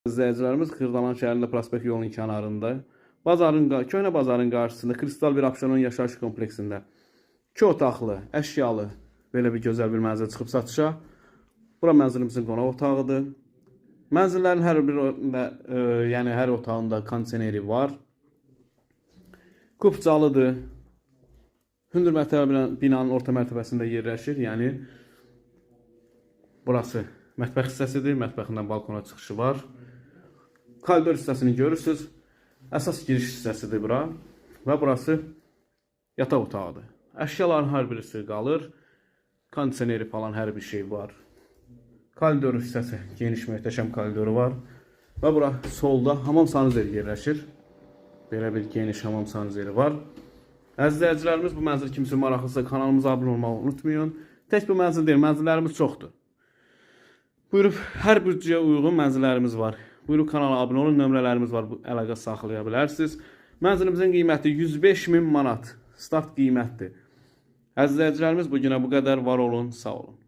İzləyicilərimiz Xırdalan şəhərində prospekt yolunun kənarında, köhnə bazarın qarşısında Kristal bir Abşeron yaşayış kompleksində 2 otaqlı, əşyalı belə bir gözəl bir mənzil çıxıb satışa. Bura mənzilimizin qonaq otağıdır. Mənzillərin hər birində, yəni hər otağında kondisioneri var. Kupcalıdır. Hündür mərtəbə binanın orta mərtəbəsində yerləşir. Yəni burası mətbəx hissəsidir. Mətbəxindən balkona çıxışı var. Koridor hissəsini görürsünüz. Əsas giriş hissəsidir bura. Və burası yataq otağıdır. Əşyaların hər birisi qalır. Kondisioneri falan hər bir şey var. Koridor hissəsi geniş, möhtəşəm koridoru var. Və bura solda hamam sanuzeli yerləşir. Belə bir geniş hamam sanuzeli var. Əzizləyicilərimiz, bu mənzil kimisi maraqlısa kanalımıza abunə olmağı unutmayın. Tək bu mənzil deyil, mənzillərimiz çoxdur. Buyurub, hər büdcəyə uyğun mənzillərimiz var. Buyurub kanala abunə olun, nömrələrimiz var, əlaqə saxlaya bilərsiniz. Mənzilimizin qiyməti 105.000 manat. Start qiymətdir. Əzizləyicilərimiz, bu günə bu qədər, var olun, sağ olun.